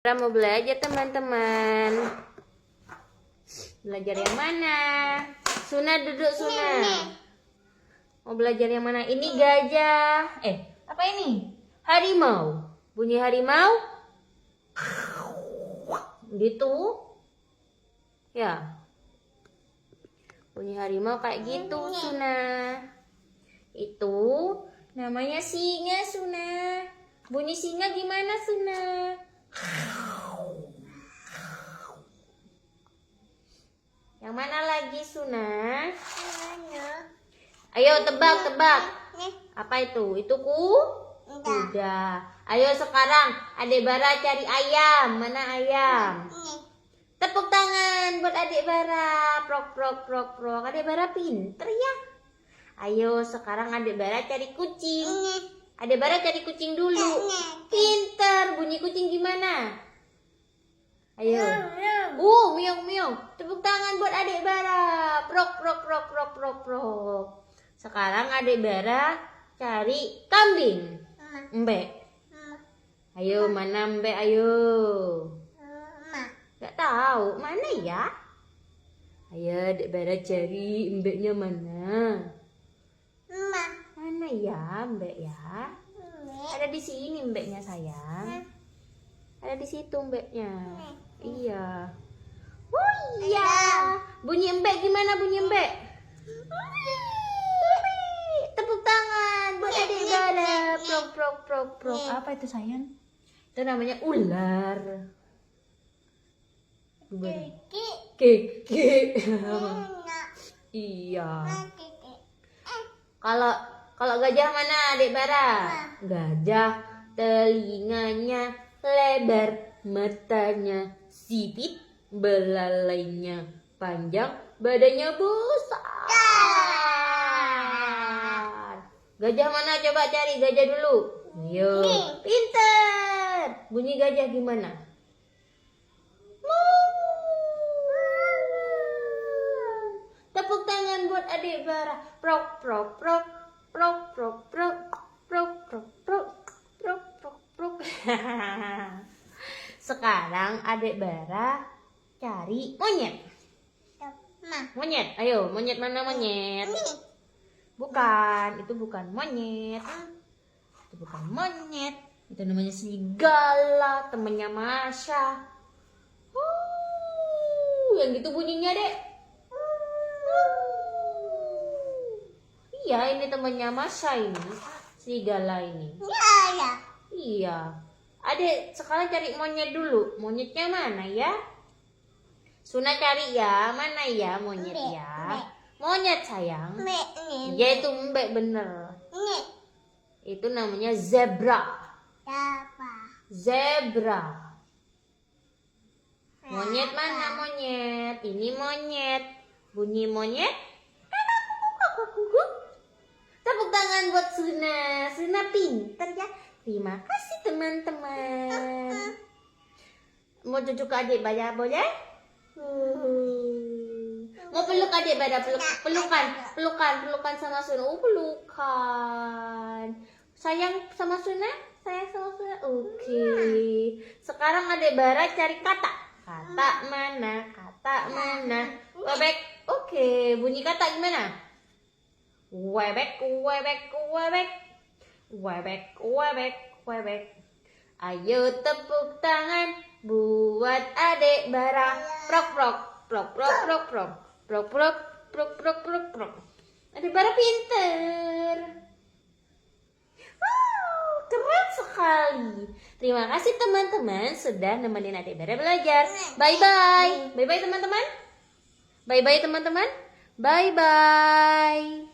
Kita mau belajar teman-teman. Belajar yang mana? Suna duduk Suna. Mau belajar yang mana? Ini gajah. Apa ini? Harimau. Bunyi harimau. Gitu. Ya. Bunyi harimau kayak gitu Suna. Itu namanya singa Suna. Bunyi singa gimana Suna? Yang mana lagi Suna? Ayo tebak. Apa itu? Itu kuda. Ayo sekarang Adik Bara cari ayam. Mana ayam? Tepuk tangan buat Adik Bara. Prok. Adik Bara pinter ya. Ayo sekarang Adik Bara cari kucing. Adik Bara cari kucing dulu. Pinter. Bunyi kucing gimana? Ayo. Miong. Tepuk tangan buat Adik Bara. Prok. Sekarang Adik Bara cari kambing. Mbek. Ayo mana mbek ayo. Gak tahu mana ya? Ayo Adik Bara cari mbeknya mana? Mana ya mbek ya? Ada di sini mbeknya sayang. Ada di situ mbeknya. Iya. Oh iya. Bunyi mbek gimana bunyi mbek? Tepuk tangan buat Adik Bara. Prok. Apa itu sayang? Itu namanya ular. Keke. Iya. Kalau gajah mana Adik Bara? Gajah telinganya lebar, matanya sipit, belalainya panjang, badannya besar. Gajah mana coba cari gajah dulu. Ayo. Pinter. Bunyi gajah gimana? Tepuk tangan buat Adik Bara. Prok. Sekarang Adik Bara cari monyet. Monyet, ayo monyet mana monyet? Bukan, itu bukan monyet. Itu bukan monyet. Itu namanya serigala, temennya Masya. Yang gitu bunyinya Dek. Iya, ini temannya Masya ini, serigala ini. Iya. Adik, sekarang cari monyet dulu. Monyetnya mana ya? Suna cari ya, mana ya monyet ya? Monyet sayang. Ya itu mbek bener. Itu namanya zebra. Zebra. Monyet mana monyet? Ini monyet. Bunyi monyet. Tepuk tangan buat Suna. Suna pinter ya. Terima kasih teman-teman. Mau cucuk ke Adik Bara boleh? Mau peluk Adik Bara, pelukan sama Suna. Pelukan. Sayang sama Suna? Oke. Sekarang Adik Bara cari kata. Kata mana? Webek. Oke, bunyi kata gimana? Webek. Ayo tepuk tangan buat Adik Bara. Prok. Adik Bara pinter. Keren sekali. Terima kasih teman-teman sudah nemenin Adik Bara belajar. Bye-bye teman-teman. Bye-bye. Bye-bye.